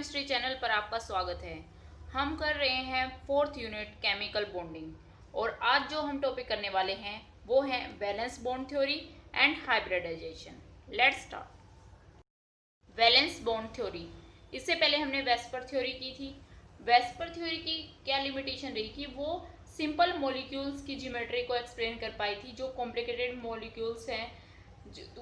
Chemistry channel पर आपका स्वागत है। हम कर रहे हैं फोर्थ यूनिट केमिकल बॉन्डिंग और आज जो हम टॉपिक करने वाले हैं वो है valence bond theory and hybridization. Let's start. Valence bond theory, इससे पहले हमने वेस्पर थ्योरी की थी। वेस्पर थ्योरी की क्या लिमिटेशन रही कि वो सिंपल मॉलिक्यूल्स की ज्योमेट्री को एक्सप्लेन कर पाई थी। जो कॉम्प्लिकेटेड मॉलिक्यूल्स हैं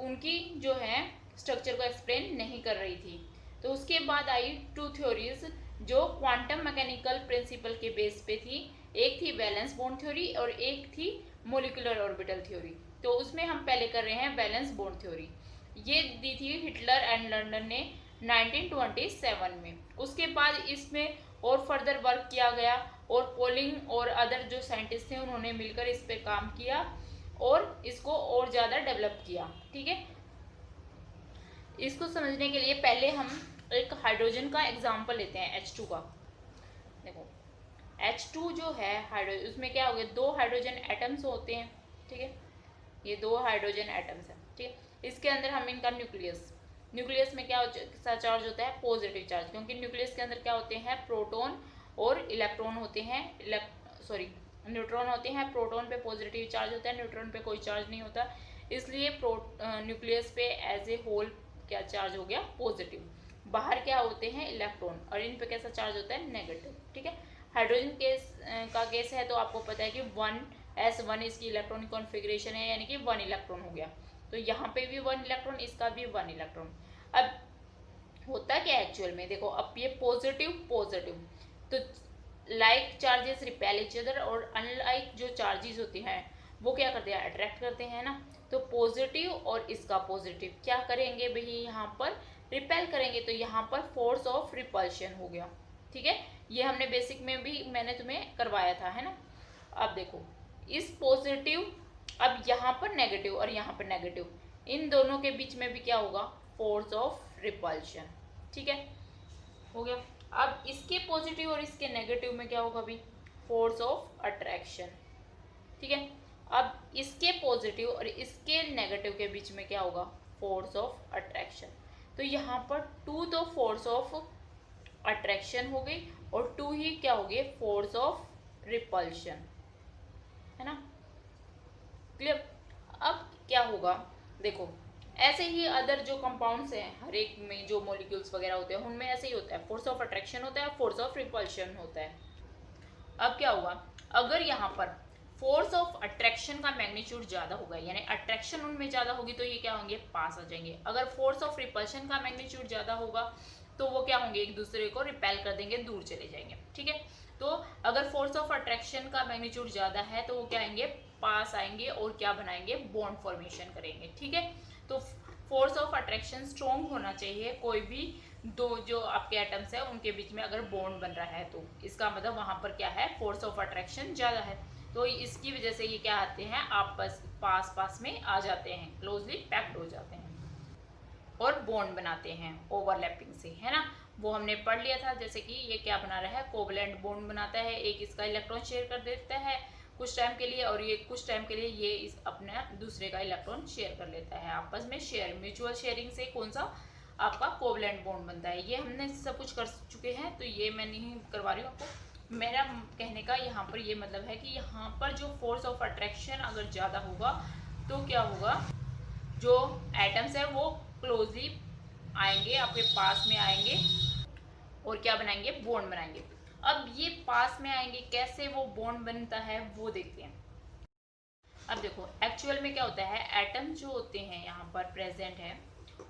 उनकी जो है स्ट्रक्चर को एक्सप्लेन नहीं कर रही थी। तो उसके बाद आई टू थ्योरीज जो क्वांटम मैकेनिकल प्रिंसिपल के बेस पे थी। एक थी वैलेंस बॉन्ड थ्योरी और एक थी मोलिकुलर ऑर्बिटल थ्योरी। तो उसमें हम पहले कर रहे हैं वैलेंस बॉन्ड थ्योरी। ये दी थी हिटलर एंड लंदन ने 1927 में। उसके बाद इसमें और फर्दर वर्क किया गया और पोलिंग और अदर जो साइंटिस्ट थे उन्होंने मिलकर इस पे काम किया और इसको और ज़्यादा डेवलप किया। ठीक है, इसको समझने के लिए पहले हम एक हाइड्रोजन का एग्जाम्पल लेते हैं, H2 का। देखो H2 जो है हाइड्रोजन, उसमें क्या हो गया, दो हाइड्रोजन एटम्स होते हैं। ठीक है, ये दो हाइड्रोजन एटम्स हैं। ठीक है, इसके अंदर हम इनका न्यूक्लियस में क्या चार्ज होता है, पॉजिटिव चार्ज, क्योंकि न्यूक्लियस के अंदर क्या होते हैं, प्रोटॉन और इलेक्ट्रॉन होते हैं। न्यूट्रॉन होते हैं। प्रोटॉन पे पॉजिटिव चार्ज होता है, न्यूट्रॉन पे कोई चार्ज नहीं होता, इसलिए न्यूक्लियस पे एज ए होल क्या चार्ज हो गया, पॉजिटिव। बाहर क्या होते हैं, इलेक्ट्रॉन, और इन पे कैसा चार्ज होता है, नेगेटिव। ठीक है, हाइड्रोजन केस का केस है तो आपको पता है कि 1s1 इसकी इलेक्ट्रॉनिक कॉन्फ़िगरेशन है, यानी कि 1 इलेक्ट्रॉन हो गया। तो यहाँ पे भी 1 इलेक्ट्रॉन, इसका भी 1 इलेक्ट्रॉन। अब होता क्या है एक्चुअल में, देखो अब ये पॉजिटिव पॉजिटिव, तो like charges repel each other, और अनलाइक जो चार्जेस होते हैं वो क्या करते हैं, अट्रैक्ट करते हैं ना। तो पॉजिटिव और इसका पॉजिटिव क्या करेंगे भाई, यहाँ पर रिपेल करेंगे, तो यहाँ पर फोर्स ऑफ रिपल्शन हो गया। ठीक है, ये हमने बेसिक में भी मैंने तुम्हें करवाया था, है ना। अब देखो इस पॉजिटिव, अब यहाँ पर नेगेटिव और यहाँ पर नेगेटिव, इन दोनों के बीच में भी क्या होगा, फोर्स ऑफ रिपल्शन। ठीक है, हो गया। अब इसके पॉजिटिव और इसके नेगेटिव में क्या होगा भी, फोर्स ऑफ अट्रैक्शन। ठीक है, अब इसके पॉजिटिव और इसके नेगेटिव के बीच में क्या होगा, फोर्स ऑफ अट्रैक्शन। तो यहाँ पर टू तो फोर्स ऑफ अट्रैक्शन हो गई और टू ही क्या हो गए, फोर्स ऑफ रिपल्शन, है ना। क्लियर। अब क्या होगा, देखो ऐसे ही अदर जो कंपाउंड्स हैं, हर एक में जो मॉलिक्यूल्स वगैरह होते हैं उनमें ऐसे ही होता है, फोर्स ऑफ अट्रैक्शन होता है, फोर्स ऑफ रिपल्शन होता है। अब क्या होगा, अगर यहाँ पर फोर्स ऑफ अट्रैक्शन का मैग्नीट्यूड ज्यादा होगा, यानी अट्रैक्शन उनमें ज्यादा होगी, तो ये क्या होंगे, पास आ जाएंगे। अगर फोर्स ऑफ रिपल्शन का मैग्नीट्यूड ज्यादा होगा तो वो क्या होंगे, एक दूसरे को रिपेल कर देंगे, दूर चले जाएंगे। ठीक है, तो अगर फोर्स ऑफ अट्रैक्शन का मैग्नीट्यूड ज्यादा है तो वो क्या आएंगे, पास आएंगे और क्या बनाएंगे, बॉन्ड फॉर्मेशन करेंगे। ठीक है, तो फोर्स ऑफ अट्रैक्शन स्ट्रॉन्ग होना चाहिए, कोई भी दो जो आपके एटम्स है उनके बीच में अगर बॉन्ड बन रहा है तो इसका मतलब वहां पर क्या है, फोर्स ऑफ अट्रैक्शन ज्यादा है। तो इसकी वजह से ये क्या आते हैं, आपस पास पास में आ जाते हैं, क्लोजली पैक्ड हो जाते हैं और बॉन्ड बनाते हैं ओवरलैपिंग से, है ना। वो हमने पढ़ लिया था, जैसे कि ये क्या बना रहा है, कोवलेंट बॉन्ड बनाता है, एक इसका इलेक्ट्रॉन शेयर कर देता है कुछ टाइम के लिए, और ये कुछ टाइम के लिए ये इस अपने दूसरे का इलेक्ट्रॉन शेयर कर लेता है, आपस में शेयर, म्यूचुअल शेयरिंग से कौन सा आपका कोवलेंट बॉन्ड बनता है। ये हमने सब कुछ कर चुके हैं, तो ये मैं नहीं करवा रही हूँ आपको। मेरा कहने का यहाँ पर ये मतलब है कि यहाँ पर जो फोर्स ऑफ अट्रैक्शन अगर ज़्यादा होगा तो क्या होगा, जो एटम्स है वो क्लोजली आएंगे, आपके पास में आएंगे और क्या बनाएंगे, बॉन्ड बनाएंगे। अब ये पास में आएंगे, कैसे वो बॉन्ड बनता है वो देखते हैं। अब देखो एक्चुअल में क्या होता है, एटम जो होते हैं यहाँ पर प्रेजेंट है,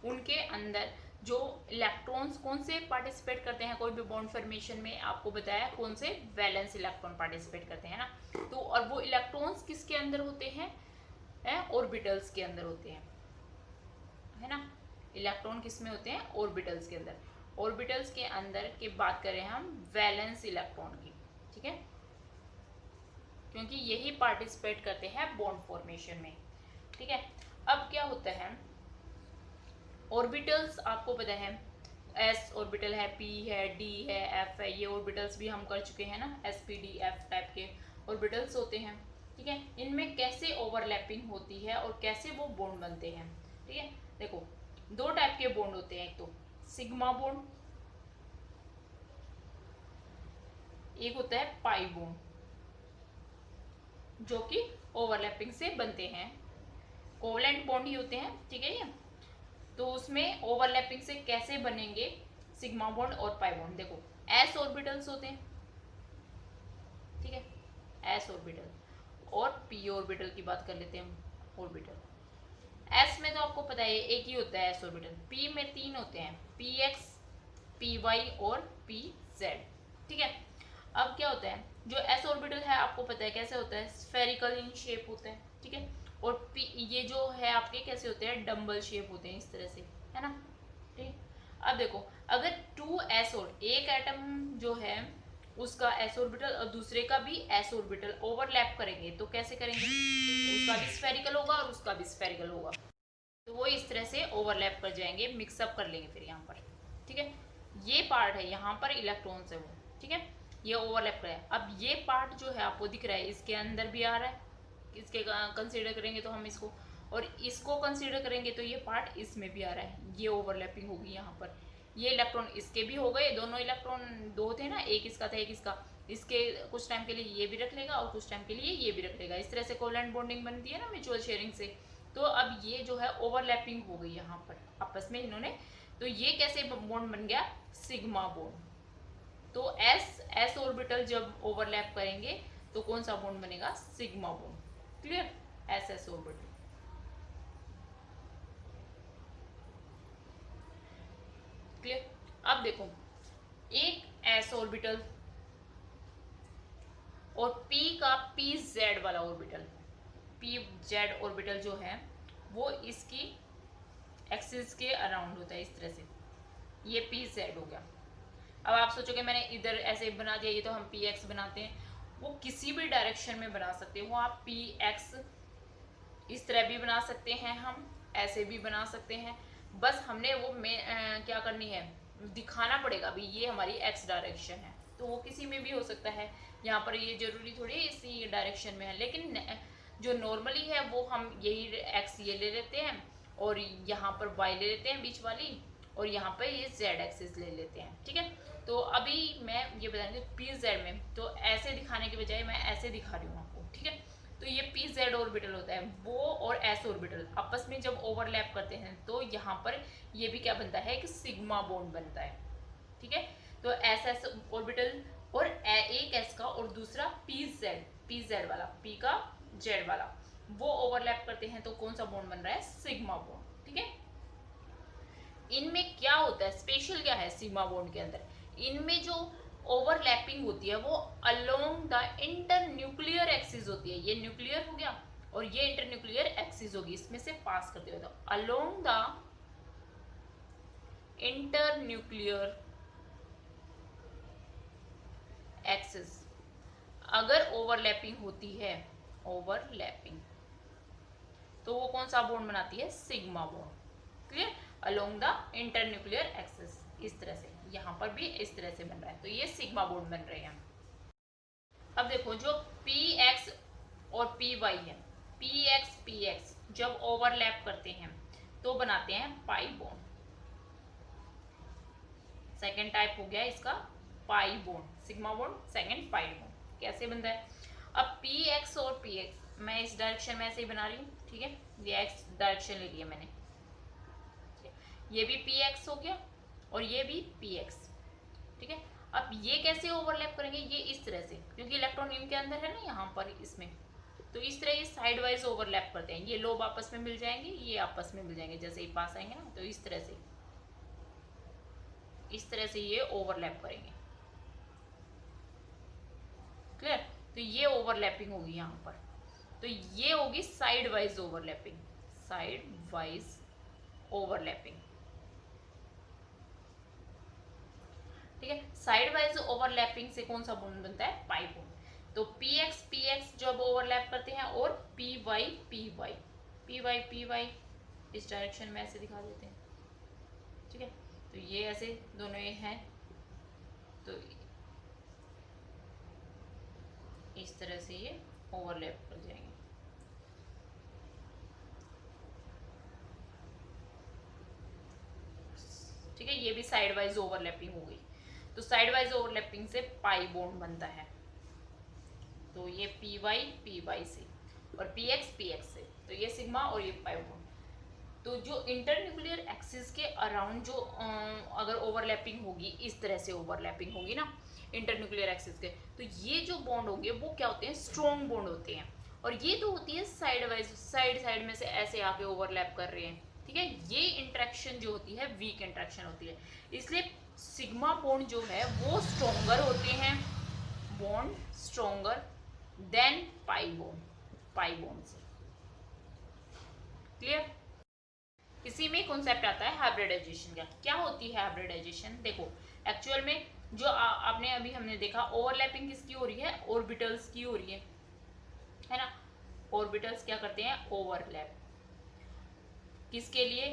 उनके अंदर जो इलेक्ट्रॉन्स कौन से पार्टिसिपेट करते हैं कोई भी बॉन्ड फॉर्मेशन में, आपको बताया कौन से, वैलेंस इलेक्ट्रॉन पार्टिसिपेट करते हैं ना। तो और वो इलेक्ट्रॉन्स किसके अंदर होते हैं, ऑर्बिटल्स के अंदर होते हैं, है ना। इलेक्ट्रॉन किस में होते हैं, ऑर्बिटल्स के अंदर। ऑर्बिटल्स के अंदर की बात करें हम वैलेंस इलेक्ट्रॉन की, ठीक है, क्योंकि यही पार्टिसिपेट करते हैं बॉन्ड फॉर्मेशन में। ठीक है, अब क्या होता है, ऑर्बिटल्स आपको पता है, एस ऑर्बिटल है, पी है, डी है, एफ है, ये ऑर्बिटल्स भी हम कर चुके हैं ना, S P D F type के ऑर्बिटल्स होते हैं। ठीक है, इनमें कैसे ओवरलैपिंग होती है और कैसे वो बॉन्ड बनते हैं। ठीक है, देखो दो टाइप के बॉन्ड होते हैं, एक तो सिग्मा बॉन्ड, एक होता है पाई बॉन्ड, जो कि ओवरलैपिंग से बनते हैं। कोवलेंट बॉन्ड ही होते हैं, ठीक है ये। तो उसमें ओवरलैपिंग से कैसे बनेंगे सिग्मा बॉन्ड और पाई बॉन्ड? देखो एस ऑर्बिटल्स होते हैं, ठीक है, एस ऑर्बिटल, और पी ऑर्बिटल की बात कर लेते हैं हम। ऑर्बिटल एस में तो आपको पता है एक ही होता है एस ऑर्बिटल। पी में तीन होते हैं, पी एक्स, पी वाई और पी जेड, ठीक है। अब क्या होता है, जो एस ऑर्बिटल है आपको पता है कैसे होता है, स्फेरिकल इन शेप होता है, ठीक है। और पी ये जो है आपके कैसे होते हैं, डम्बल शेप होते हैं इस तरह से, है ना, ठीक। अब देखो अगर टू एस और एक एटम जो है उसका एस ऑर्बिटल और दूसरे का भी एस ऑर्बिटल ओवरलैप करेंगे तो कैसे करेंगे, उसका भी स्फेरिकल होगा और उसका भी स्फेरिकल होगा, तो वो इस तरह से ओवरलैप कर जाएंगे, मिक्सअप कर लेंगे फिर यहाँ पर, ठीक है। ये पार्ट है यहाँ पर इलेक्ट्रॉन्स है वो, ठीक है, ये ओवरलैप कर है। अब ये पार्ट जो है आपको दिख रहा है इसके अंदर भी आ रहा है, इसके कंसीडर करेंगे तो हम इसको, और इसको कंसीडर करेंगे तो ये पार्ट इसमें भी आ रहा है, ये ओवरलैपिंग होगी यहाँ पर। ये इलेक्ट्रॉन इसके भी हो गए, दोनों इलेक्ट्रॉन दो थे ना, एक इसका था एक इसका, इसके कुछ टाइम के लिए ये भी रख लेगा और कुछ टाइम के लिए ये भी रख लेगा, इस तरह से कोवलेंट बॉन्डिंग बनती है ना म्यूचुअल शेयरिंग से। तो अब ये जो है ओवरलैपिंग हो गई यहाँ पर आपस में इन्होंने, तो ये कैसे बॉन्ड बन गया, सिग्मा बॉन्ड। तो एस एस ऑर्बिटल जब ओवरलैप करेंगे तो कौन सा बॉन्ड बनेगा, sigma bond, clear, S S orbital, clear. अब देखो एक एस ऑर्बिटल और पी का पी जेड वाला ऑर्बिटल, पी जेड ऑर्बिटल जो है वो इसकी एक्सिस के अराउंड होता है इस तरह से, ये पी जेड हो गया। अब आप सोचोगे मैंने इधर ऐसे बना दिया, ये तो हम पी एक्स बनाते हैं, वो किसी भी डायरेक्शन में बना सकते हो आप, पी एक्स इस तरह भी बना सकते हैं, हम ऐसे भी बना सकते हैं, बस हमने वो में क्या करनी है, दिखाना पड़ेगा भी ये हमारी एक्स डायरेक्शन है, तो वो किसी में भी हो सकता है। यहाँ पर ये जरूरी थोड़ी इसी डायरेक्शन में है, लेकिन जो नॉर्मली है वो हम यही एक्स ये ले लेते हैं और यहाँ पर वाई ले लेते हैं बीच वाली, और यहाँ पर ये जेड एक्सिस ले लेते हैं, ठीक है। तो अभी मैं ये बताऊंगी पी जेड में, तो ऐसे दिखाने के बजाय मैं ऐसे दिखा रही हूँ आपको, ठीक है। तो ये पी जेड ऑर्बिटल होता है वो, और एस ऑर्बिटल आपस में जब ओवरलैप करते हैं तो यहाँ पर ये भी क्या बनता है, कि सिग्मा बॉन्ड बनता है, ठीक है। तो एस एस ऑर्बिटल और एक एस का और दूसरा पी जेड वाला, पी का जेड वाला, वो ओवरलैप करते हैं तो कौन सा बॉन्ड बन रहा है, सिग्मा बॉन्ड, ठीक है। इनमें क्या होता है, स्पेशल क्या है सिग्मा बॉन्ड के अंदर, इनमें जो ओवरलैपिंग होती है वो अलोंग द इंटरन्यूक्लियर एक्सिस होती है, ये न्यूक्लियर हो गया और ये इंटरन्यूक्लियर एक्सिस होगी, इसमें से पास करते हुए, तो अलोंग द इंटरन्यूक्लियर एक्सिस अगर ओवरलैपिंग होती है, ओवरलैपिंग, तो वो कौन सा बॉन्ड बनाती है, sigma bond, clear, along the internuclear axis, इस तरह से यहाँ पर भी इस तरह से बन रहा है, तो ये सिग्मा बॉन्ड बन रहे हैं। अब देखो जो पी एक्स और पी वाई है, पी एक्स जब ओवरलैप करते हैं तो बनाते हैं पाई बॉन्ड, सेकेंड टाइप हो गया इसका pi bond, sigma bond second pi bond, कैसे बनता है। अब पी एक्स और पी एक्स मैं इस डायरेक्शन में ऐसे ही बना रही हूँ, ठीक है, ये एक्स डायरेक्शन ले लिया मैंने, ये भी पी एक्स हो गया और ये भी पी एक्स, ठीक है। अब ये कैसे ओवरलैप करेंगे, ये इस तरह से, क्योंकि इलेक्ट्रॉन इनके अंदर है ना यहाँ पर इसमें, तो इस तरह ये साइड वाइज ओवरलैप करते हैं, ये लोब आपस में मिल जाएंगे, ये आपस में मिल जाएंगे, जैसे ही पास आएंगे ना, तो इस तरह से ये ओवरलैप करेंगे, क्लियर। तो ये ओवरलैपिंग होगी यहाँ पर, तो ये होगी side wise overlapping, side wise overlapping, ठीक है। साइड वाइज ओवरलैपिंग से कौन सा बॉन्ड बनता है, पाई बॉन्ड। तो पी एक्स जब ओवरलैप करते हैं और पी वाई इस डायरेक्शन में ऐसे दिखा देते हैं, ठीक है। तो ये ऐसे दोनों ये हैं, तो इस तरह से ये ओवरलैप कर जाएंगे, ठीक है, ये भी साइड वाइज ओवरलैपिंग हो गई। तो साइड वाइज ओवरलैपिंग से पाई बॉन्ड बनता है। तो ये पी वाई से और पी एक्स से, तो ये सिग्मा और ये पाई बॉन्ड। तो जो इंटरन्यूक्लियर एक्सिस के अराउंड जो अगर ओवरलैपिंग होगी, इस तरह से ओवरलैपिंग होगी ना इंटरन्यूक्लियर एक्सिस के, तो ये जो बॉन्ड होंगे वो क्या होते हैं, स्ट्रॉन्ग बॉन्ड होते हैं। और ये तो होती है साइड वाइज, साइड में से ऐसे आके ओवरलैप कर रहे हैं, ठीक है। ये इंट्रैक्शन जो होती है वीक इंट्रैक्शन होती है, इसलिए सिग्मा बॉन्ड जो है वो स्ट्रॉन्गर होते हैं, bond stronger than pi bond से। क्लियर। इसी में कॉन्सेप्ट आता है हाइब्रिडाइजेशन का। क्या होती है हाइब्रिडाइजेशन? देखो एक्चुअल में जो आपने अभी हमने देखा, ओवरलैपिंग किसकी हो रही है, ऑर्बिटल्स की हो रही है ना। ऑर्बिटल्स क्या करते हैं, ओवरलैप, किसके लिए,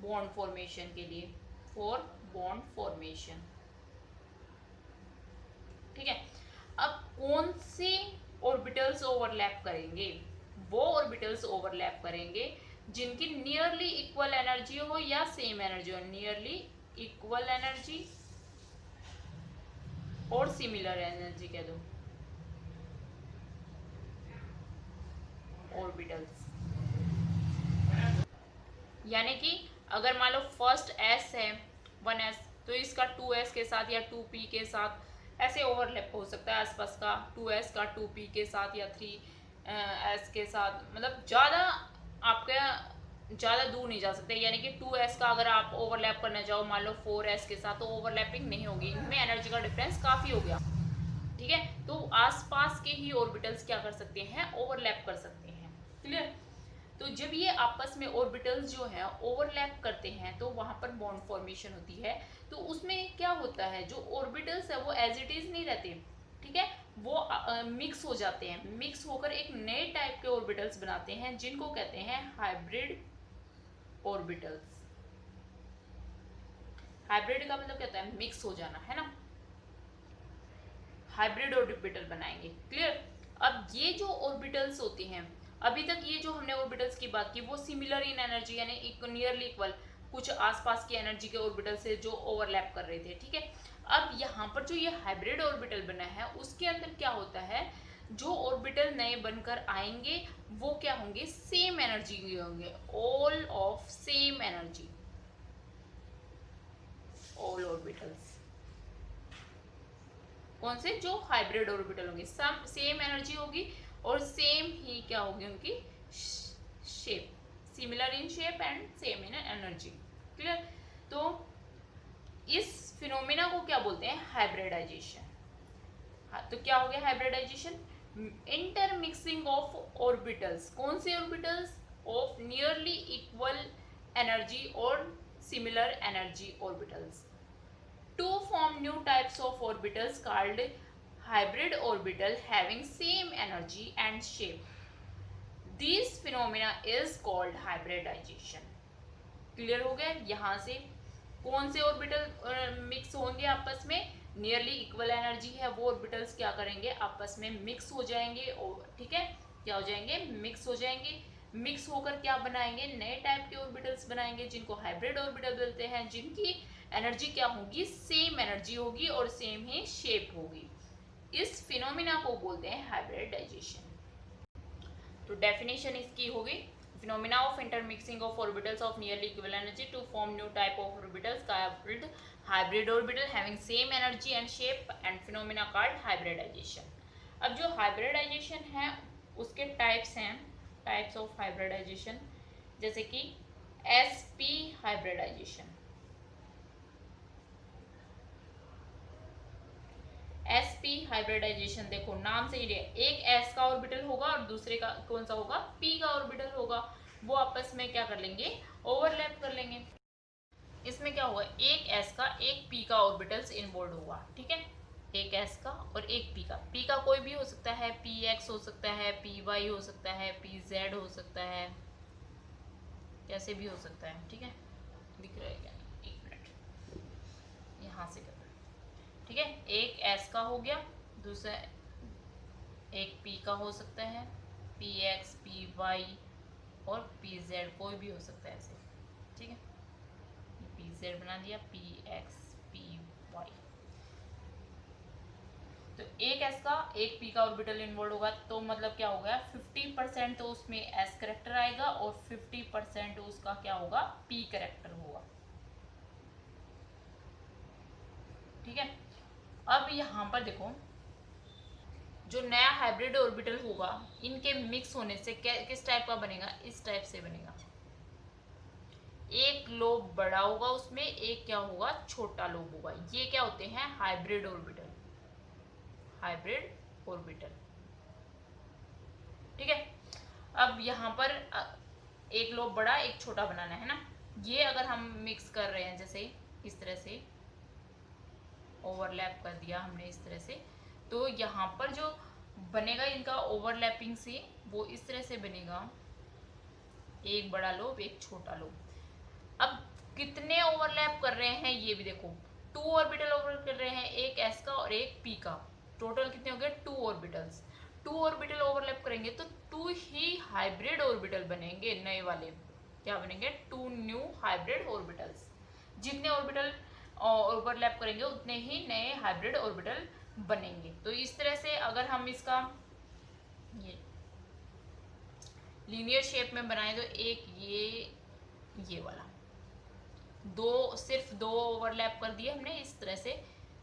बॉन्ड फॉर्मेशन के लिए, फॉर बॉन्ड फॉर्मेशन, ठीक है। अब कौन से ऑर्बिटल्स ओवरलैप करेंगे, वो ऑर्बिटल्स ओवरलैप करेंगे जिनकी नियरली इक्वल एनर्जी हो या सेम एनर्जी हो, नियरली इक्वल एनर्जी और सिमिलर एनर्जी कह दो, ऑर्बिटल्स। यानी कि अगर मान लो फर्स्ट एस है 1s, तो इसका 2s के साथ या 2p के साथ ऐसे ओवरलैप हो सकता है आसपास का, 2s का 2p के साथ या 3s के साथ, मतलब ज़्यादा आपका ज़्यादा दूर नहीं जा सकते। यानी कि 2s का अगर आप ओवरलैप करना चाहो मान लो 4s के साथ, तो ओवरलैपिंग नहीं होगी, इनमें एनर्जी का डिफरेंस काफ़ी हो गया, ठीक है। तो आसपास के ही ऑर्बिटल्स क्या कर सकते हैं, ओवरलैप कर सकते हैं। क्लियर। तो जब ये आपस में ऑर्बिटल्स जो है ओवरलैप करते हैं तो वहां पर बॉन्ड फॉर्मेशन होती है। तो उसमें क्या होता है, जो ऑर्बिटल्स है वो एज इट इज नहीं रहते, ठीक है, वो मिक्स हो जाते हैं, मिक्स होकर एक नए टाइप के ऑर्बिटल्स बनाते हैं जिनको कहते हैं हाइब्रिड ऑर्बिटल्स। हाइब्रिड का मतलब क्या होता है, मिक्स हो जाना, है ना, हाइब्रिड ऑर्बिटल बनाएंगे। क्लियर। अब ये जो ऑर्बिटल्स होते हैं, अभी तक ये जो हमने ऑर्बिटल्स की बात की वो सिमिलर इन एनर्जी यानी नियरली इक्वल, कुछ आसपास की एनर्जी के ऑर्बिटल से जो ओवरलैप कर रहे थे, ठीक है। अब यहाँ पर जो ये हाइब्रिड ऑर्बिटल बना है उसके अंदर क्या होता है, जो ऑर्बिटल नए बनकर आएंगे वो क्या होंगे, सेम एनर्जी के होंगे, all of same energy, all orbitals. कौन से, जो हाइब्रिड ऑर्बिटल होंगे, सम सेम एनर्जी होगी और सेम ही क्या होगी उनकी shape, similar in shape and same in energy. Clear. तो इस फिनोमिना को क्या बोलते हैं, हाइब्रिडाइजेशन। हाँ, तो क्या हो गया हाइब्रिडाइजेशन, इंटरमिक्सिंग ऑफ ऑर्बिटल्स। कौन से orbitals, of nearly equal energy और similar energy orbitals to form new types of orbitals called hybrid orbital having same energy and shape. This phenomena is called hybridization. Clear हो गया। यहाँ से कौन से orbital mix होंगे आपस में, नियरली इक्वल एनर्जी है वो ऑर्बिटल्स क्या करेंगे, आपस में मिक्स हो जाएंगे, और ठीक है क्या हो जाएंगे, मिक्स हो जाएंगे। मिक्स होकर क्या बनाएंगे, नए टाइप के ऑर्बिटल्स बनाएंगे जिनको हाइब्रिड ऑर्बिटल बोलते हैं, जिनकी एनर्जी क्या होगी, सेम एनर्जी होगी और सेम ही शेप होगी। इस फिनोमिना को बोलते हैं हाइब्रिडाइजेशन। तो डेफिनेशन इसकी होगी, phenomena of intermixing of orbitals of nearly equal energy to form new type of orbitals called hybrid orbital having same energy and shape and phenomena called hybridization. अब जो hybridization है उसके types हैं, types of hybridization, जैसे कि sp hybridization। sp hybridisation देखो नाम से ही एक s का ऑर्बिटल होगा और दूसरे का कौन सा होगा, p का ऑर्बिटल होगा, वो आपस में क्या कर लेंगे, ओवरलैप कर लेंगे। इसमें क्या होगा, एक s का एक p का ऑर्बिटल्स इन्वॉल्व होगा, ठीक है, एक s का और एक p का। p का कोई भी हो सकता है, px हो सकता है, py हो सकता है, pz हो सकता है, कैसे भी हो सकता है, ठीक है, दिख रहा है क्या, एक मिनट यहाँ से करना, ठीक है। एक s का हो गया, दूसरा एक p का हो सकता है, px, py और pz कोई भी हो सकता है ऐसे, ठीक है, pz बना दिया, px, py, तो एक एस का एक पी का ऑर्बिटल इन्वॉल्व होगा, तो मतलब क्या हो गया 50% तो उसमें एस करेक्टर आएगा और 50% उसका क्या होगा पी करेक्टर होगा। ठीक है, अब यहाँ पर देखो जो नया हाइब्रिड ऑर्बिटल होगा इनके मिक्स होने से किस टाइप का बनेगा, इस टाइप से बनेगा। एक लोब बड़ा होगा उसमें, एक क्या होगा छोटा लोब होगा। ये क्या होते हैं हाइब्रिड ऑर्बिटल, हाइब्रिड ऑर्बिटल। ठीक है, अब यहाँ पर एक लोब बड़ा एक छोटा बनाना है ना। ये अगर हम मिक्स कर रहे हैं जैसे इस तरह से ओवरलैप कर दिया हमने इस तरह से, तो यहाँ पर जो बनेगा इनका ओवरलैपिंग से वो इस तरह से बनेगा, एक बड़ा लोब एक छोटा लोब। अब कितने ओवरलैप कर रहे हैं ये भी देखो, 2 ऑर्बिटल ओवरलैप कर रहे हैं, एक एस का और एक पी का। टोटल कितने हो गए 2 ऑर्बिटल्स। 2 ऑर्बिटल ओवरलैप करेंगे तो 2 ही हाइब्रिड ऑर्बिटल बनेंगे नए वाले। क्या बनेंगे 2 न्यू हाइब्रिड ऑर्बिटल्स। जितने ऑर्बिटल ओवरलैप करेंगे उतने ही नए हाइब्रिड ऑर्बिटल बनेंगे। तो इस तरह से अगर हम इसका ये लीनियर शेप में बनाए तो एक ये वाला सिर्फ दो ओवरलैप कर दिए हमने इस तरह से,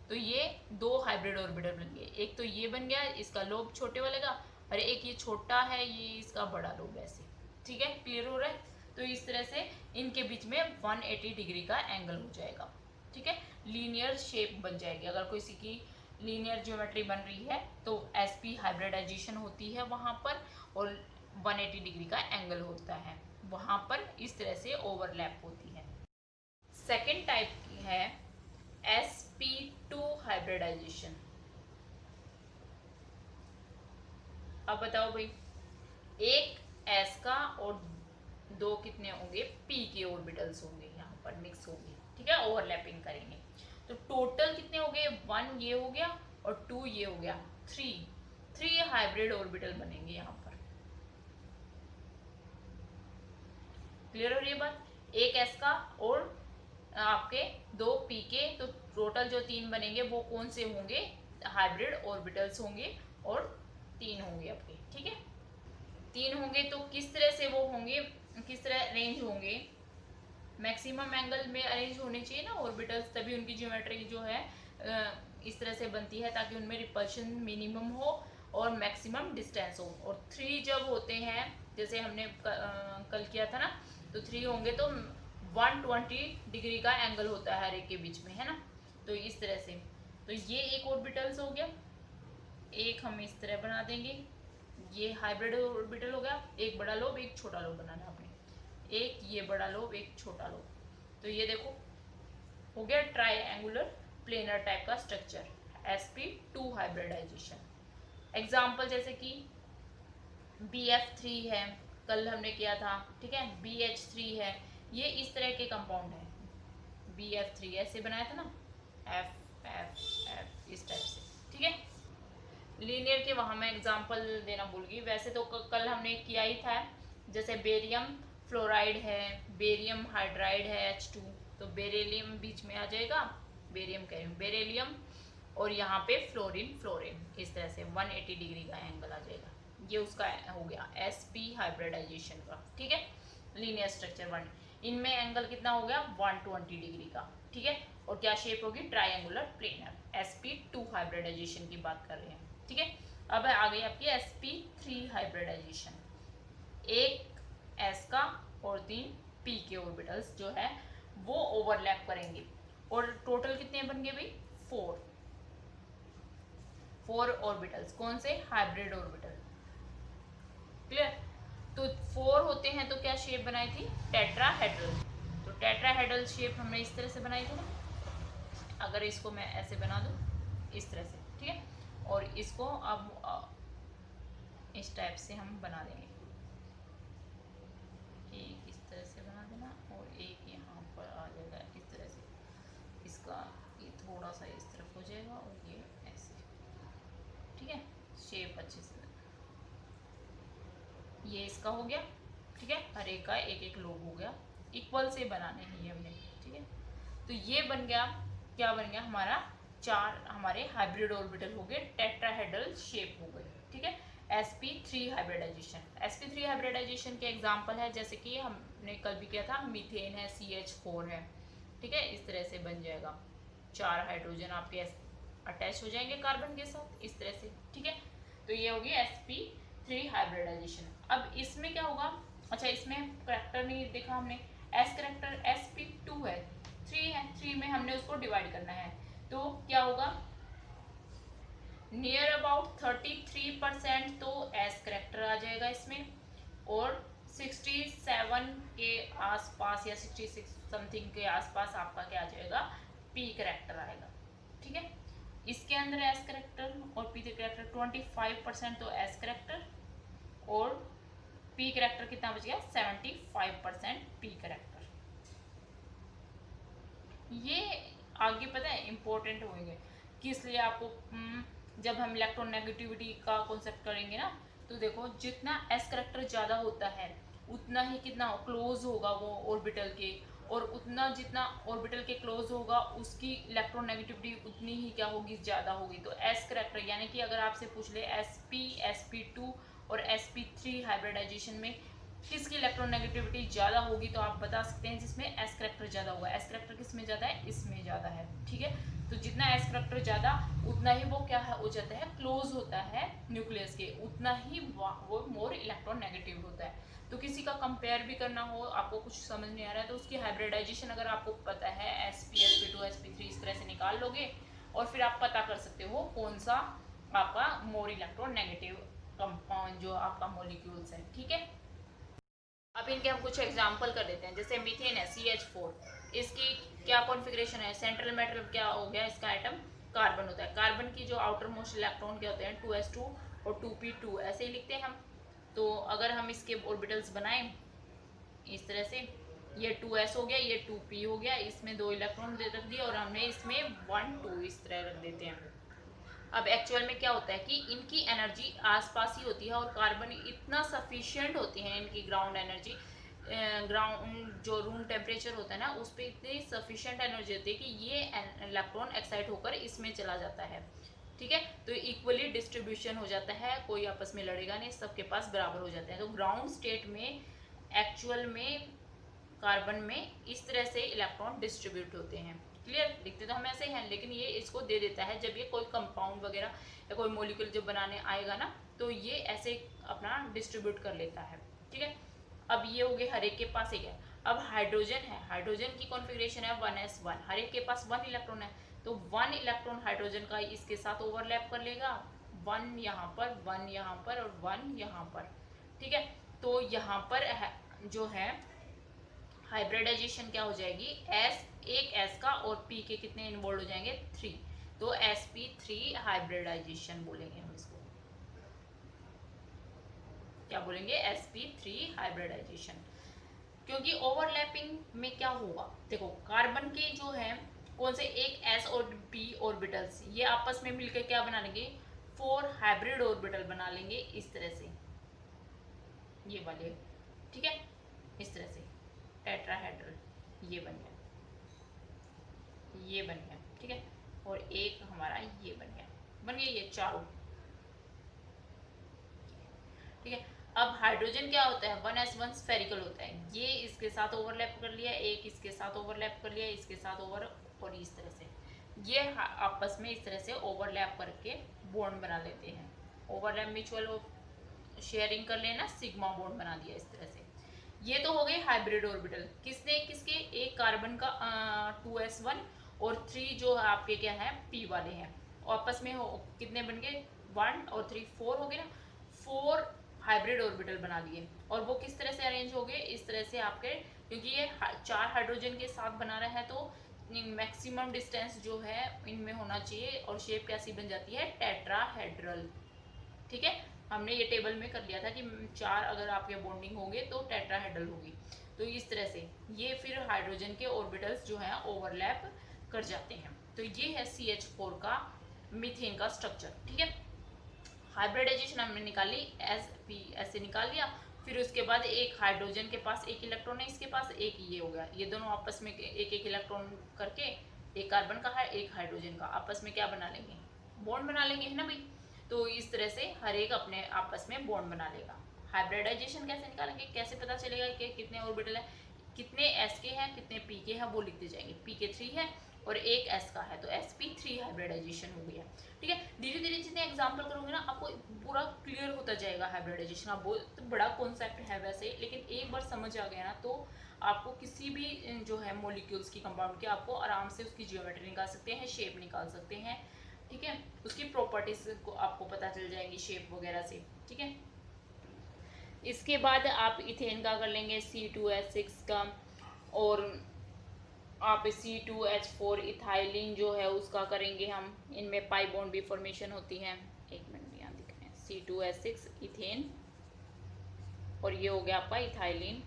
तो ये 2 हाइब्रिड ऑर्बिटल बन गए। एक तो ये बन गया इसका लोब छोटे वाले का, और एक ये छोटा है ये इसका बड़ा लोब ऐसे। ठीक है, क्लियर हो रहा है। तो इस तरह से इनके बीच में 180 डिग्री का एंगल हो जाएगा। ठीक है, लीनियर शेप बन जाएगी। अगर किसी की लीनियर ज्योमेट्री बन रही है तो एसपी हाइब्रिडाइजेशन होती है वहां पर, और 180 डिग्री का एंगल होता है वहां पर, इस तरह से ओवरलैप होती है। सेकेंड टाइप की है sp2 हाइब्रिडाइजेशन। अब बताओ भाई, एक s का और 2 कितने होंगे p के ऑर्बिटल्स होंगे यहाँ पर मिक्स होंगे। ठीक है, ओवरलैपिंग करेंगे तो टोटल कितने हो गए 1 ये हो गया और 2 ये हो गया, 3 हाइब्रिड ऑर्बिटल बनेंगे यहाँ पर। क्लियर हो रही है बात, एक s का और आपके 2 पी के, तो टोटल जो 3 बनेंगे वो कौन से होंगे हाइब्रिड ऑर्बिटल्स होंगे, और 3 होंगे आपके। ठीक है, 3 होंगे तो किस तरह से वो होंगे, किस तरह अरेंज होंगे, मैक्सिमम एंगल में अरेंज होने चाहिए ना ऑर्बिटल्स, तभी उनकी ज्योमेट्री जो है इस तरह से बनती है ताकि उनमें रिपल्शन मिनिमम हो और मैक्सिमम डिस्टेंस हो। और 3 जब होते हैं जैसे हमने कल किया था ना, तो 3 होंगे तो 120 डिग्री का एंगल होता है हर एक के बीच में, है ना। तो इस तरह से, तो ये एक ऑर्बिटल्स हो गया, एक हम इस तरह बना देंगे, ये हाइब्रिड ऑर्बिटल हो गया। एक बड़ा लोब एक छोटा लोब बनाना है आपने, एक ये बड़ा लोब एक छोटा लोब। तो ये देखो हो गया ट्राइएंगुलर प्लेनर टाइप का स्ट्रक्चर, sp2 हाइब्रिडाइजेशन। एग्जाम्पल जैसे कि BF3 है, कल हमने किया था। ठीक है, BH3 है, ये इस तरह के कंपाउंड है। BF3 ऐसे बनाया था ना, F F F इस टाइप से। ठीक है, लीनियर के वहां मैं एग्जांपल देना भूल गई, वैसे तो कल हमने किया ही था। जैसे बेरियम फ्लोराइड है, बेरियम हाइड्राइड है H2, तो बेरिलियम बीच में आ जाएगा, बेरियम कह रही हूँ बेरिलियम, और यहाँ पे फ्लोरीन इस तरह से 180 डिग्री का एंगल आ जाएगा। ये उसका हो गया sp हाइब्रिडाइजेशन का। ठीक है, लीनियर स्ट्रक्चर 1, इनमें एंगल कितना हो गया 120 डिग्री का। ठीक है, और क्या शेप होगी ट्राइएंगुलर प्लेनर, sp2 हाइब्रिडाइजेशन की बात कर रहे हैं। ठीक है, अब आ गई आपकी sp3 हाइब्रिडाइजेशन। एक s का और 3 p के ऑर्बिटल्स जो है वो ओवरलैप करेंगे, और टोटल कितने बन गए भाई 4 ऑर्बिटल्स, कौन से हाइब्रिड ऑर्बिटल। क्लियर, तो 4 होते हैं तो क्या शेप बनाई थी टेट्राहेड्रल, तो टेट्राहेड्रल शेप हमने इस तरह से बनाई थी ना। अगर इसको मैं ऐसे बना दूं इस तरह से, ठीक है, और इसको अब इस टाइप से हम बना देंगे, एक इस तरह से बना देना और एक यहाँ पर आ जाएगा इस तरह से, इसका ये थोड़ा सा इस तरफ हो जाएगा और ये ऐसे। ठीक है, शेप अच्छे से, ये इसका हो गया। ठीक है, हर एक का एक एक लोब हो गया, इक्वल से बनाने हैं ये हमने। ठीक है, तो ये बन गया, क्या बन गया हमारा 4 हमारे हाइब्रिड ऑर्बिटल हो गए, टेट्राहेड्रल शेप हो गई। ठीक है, sp3 हाइब्रिडाइजेशन। sp3 हाइब्रिडाइजेशन के एग्जांपल है जैसे कि हमने कल भी किया था, मीथेन है, CH4 है। ठीक है, इस तरह से बन जाएगा, 4 हाइड्रोजन आपके अटैच हो जाएंगे कार्बन के साथ इस तरह से। ठीक है, तो ये होगी sp3 हाइब्रिडाइजेशन। अब इसमें क्या होगा, अच्छा इसमें करेक्टर नहीं देखा हमने, s करेक्टर sp2 है, 3 है, 3 में हमने उसको डिवाइड करना है, तो क्या होगा, नियर अबाउट 33% तो एस करेक्टर आ जाएगा इसमें, और 67 के आसपास या 66 समथिंग के आसपास आपका क्या आ जाएगा, पी करेक्टर आएगा। ठीक है, इसके अंदर एस करेक्टर और पी करेक्टर 25% तो एस करेक्टर, और पी करेक्टर कितना बच गया, 75% पी करेक्टर। ये आगे पता है इंपॉर्टेंट होंगे किस लिए आपको, जब हम इलेक्ट्रोनेगेटिविटी का कॉन्सेप्ट करेंगे ना, तो देखो जितना एस करेक्टर ज्यादा होता है उतना ही कितना क्लोज होगा वो ऑर्बिटल के, और उतना जितना ऑर्बिटल के क्लोज होगा उसकी इलेक्ट्रोनेगेटिविटी उतनी ही क्या होगी, ज्यादा होगी। तो एस करेक्टर यानी कि अगर आपसे पूछ ले sp2 और sp3 हाइब्रिडाइजेशन में किसकी इलेक्ट्रोनेगेटिविटी ज्यादा होगी, तो आप बता सकते हैं जिसमें एस करेक्टर ज्यादा होगा। एस करेक्टर किसमें ज्यादा है, इसमें ज्यादा है। ठीक है, तो जितना एस करेक्टर ज्यादा उतना ही वो क्या है, हो जाता है क्लोज होता है न्यूक्लियस के, उतना ही वो मोर इलेक्ट्रोनेगेटिव होता है। तो किसी का कंपेयर भी करना हो, आपको कुछ समझ नहीं आ रहा है, तो उसकी हाइब्रिडाइजेशन अगर आपको पता है sp sp2 sp3 इस तरह से निकाल लोगे, और फिर आप पता कर सकते हो कौन सा आपका मोर इलेक्ट्रोनेगेटिव कंपाउंड जो आपका मॉलिक्यूल्स है। ठीक है, अब इनके हम कुछ एग्जांपल कर देते हैं, जैसे मीथेन है CH4, इसकी क्या कॉन्फ़िगरेशन है, सेंट्रल मेटल क्या हो गया इसका आइटम, कार्बन होता है। कार्बन की जो आउटर मोस्ट इलेक्ट्रॉन क्या होते हैं, 2s2 और 2p2 ऐसे ही लिखते हैं हम। तो अगर हम इसके ऑर्बिटल्स बनाएं इस तरह से, ये 2s हो गया, ये 2p हो गया, इसमें 2 इलेक्ट्रॉन रख दिए, और हमने इसमें 1 2 इस तरह रख देते हैं। अब एक्चुअल में क्या होता है कि इनकी एनर्जी आसपास ही होती है, और कार्बन इतना सफिशिएंट होती है इनकी ग्राउंड एनर्जी, ग्राउंड जो रूम टेम्परेचर होता है ना उस पर इतनी सफिशिएंट एनर्जी होती है कि ये इलेक्ट्रॉन एक्साइट होकर इसमें चला जाता है। ठीक है, तो इक्वली डिस्ट्रीब्यूशन हो जाता है, कोई आपस में लड़ेगा नहीं, सबके पास बराबर हो जाते हैं। तो ग्राउंड स्टेट में एक्चुअल में कार्बन में इस तरह से इलेक्ट्रॉन डिस्ट्रीब्यूट होते हैं। क्लियर, लिखते तो हम ऐसे ही हैं, लेकिन ये इसको दे देता है जब ये कोई कंपाउंड वगैरह या कोई मॉलिक्यूल जब बनाने आएगा ना, तो ये ऐसे अपना डिस्ट्रीब्यूट कर लेता है। ठीक है, अब ये हो गए हर एक के पास एक है। अब हाइड्रोजन है, हाइड्रोजन की कॉन्फ़िगरेशन है 1s1, हर एक के पास 1 इलेक्ट्रॉन है, तो 1 इलेक्ट्रॉन हाइड्रोजन का इसके साथ ओवरलैप कर लेगा, 1 यहाँ पर, 1 यहाँ पर और 1 यहाँ पर। ठीक है, तो यहाँ पर जो है हाइब्रिडाइजेशन क्या हो जाएगी, एक एस का और पी के कितने इन्वॉल्व हो जाएंगे, 3, तो sp3 हाइब्रिडाइजेशन बोलेंगे हम इसको, क्या बोलेंगे, sp3 हाइब्रिडाइजेशन। क्योंकि ओवरलैपिंग में क्या होगा, देखो कार्बन के जो है कौन से एक s और p ऑर्बिटल्स ये आपस में मिलकर क्या बना लेंगे, 4 हाइब्रिड ऑर्बिटल बना लेंगे इस तरह से, ये वाले। ठीक है, इस तरह से टेट्राहेड्रल ये बन गया, ये बन गया। ठीक है, और एक हमारा ये बन गया, बन गया ये चारों। ठीक है, अब हाइड्रोजन क्या होता है, 1s1 स्फेरिकल होता है, ये इसके साथ ओवरलैप कर लिया, एक इसके साथ ओवरलैप कर लिया, इसके साथ ओवर, और इस तरह से ये आपस में इस तरह से ओवरलैप करके बॉन्ड बना लेते हैं। ओवरलैप म्यूचुअल शेयरिंग कर लेना, सिग्मा बॉन्ड बना दिया इस तरह से। ये तो हो गए हाइब्रिड ऑर्बिटल, किसने किसके, एक कार्बन का 2s1 और 3 जो आपके क्या है p वाले हैं, आपस में हो कितने बन गए, 1 और 3 4 हो गए ना, 4 हाइब्रिड ऑर्बिटल बना दिए। और वो किस तरह से अरेंज हो गए, इस तरह से आपके, क्योंकि ये 4 हाइड्रोजन के साथ बना रहा है तो मैक्सिमम डिस्टेंस जो है इनमें होना चाहिए, और शेप कैसी बन जाती है, टेट्राहेड्रल। ठीक है, हमने ये टेबल में कर लिया था कि 4 अगर आपके बॉन्डिंग होंगे तो टेट्राहेड्रल होगी। तो इस तरह से ये फिर हाइड्रोजन के ऑर्बिटल्स जो हैं ओवरलैप कर जाते हैं। तो ये है CH4 का मीथेन का स्ट्रक्चर। ठीक है, हाइब्रिडाइजेशन हमने निकाली, ऐसे निकाल लिया, फिर उसके बाद एक हाइड्रोजन के पास एक इलेक्ट्रॉन है, इसके पास एक ये हो गया, ये दोनों आपस में एक एक इलेक्ट्रॉन करके एक कार्बन का है एक हाइड्रोजन का, आपस में क्या बना लेंगे, बॉन्ड बना लेंगे, है ना भाई। तो इस तरह से हर एक अपने आपस में बॉन्ड बना लेगा। हाइब्रिडाइजेशन कैसे निकालेंगे, कैसे पता चलेगा कि कितने ऑर्बिटल है, कितने एस के हैं कितने पी के हैं, वो लिखते जाएंगे। पी के 3 है और एक एस का है, तो sp3 हाइब्रिडाइजेशन हो गया। ठीक है, धीरे धीरे जितने एग्जाम्पल करोगे ना आपको पूरा क्लियर होता जाएगा हाइब्रिडाइजेशन का। बहुत बड़ा कॉन्सेप्ट है वैसे, लेकिन एक बार समझ आ गया ना तो आपको किसी भी जो है मॉलिक्यूल्स की, कंपाउंड की, आपको आराम से उसकी जियोमेट्री निकाल सकते हैं, शेप निकाल सकते हैं। ठीक है, उसकी प्रॉपर्टीज को आपको पता चल जाएंगी शेप वगैरह से। ठीक है, इसके बाद आप इथेन का कर लेंगे C2H6 का, और आप C2H4 इथाइलिन जो है उसका करेंगे हम। इनमें पाई बॉन्ड भी फॉर्मेशन होती है। एक मिनट यहाँ दिख रहे हैं, C2H6 इथेन, और ये हो गया आपका इथाइलिन।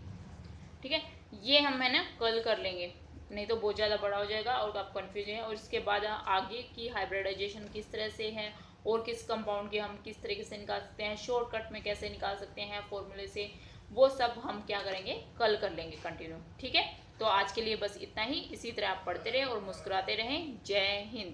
ठीक है, ये हम है ना कल कर लेंगे, नहीं तो बहुत ज़्यादा बड़ा हो जाएगा और आप कंफ्यूज हैं। और इसके बाद आगे की हाइब्रिडाइजेशन किस तरह से है और किस कंपाउंड के हम किस तरीके से निकाल सकते हैं, शॉर्टकट में कैसे निकाल सकते हैं फॉर्मूले से, वो सब हम क्या करेंगे, कल कर लेंगे कंटिन्यू। ठीक है, तो आज के लिए बस इतना ही। इसी तरह आप पढ़ते रहें और मुस्कुराते रहें। जय हिंद।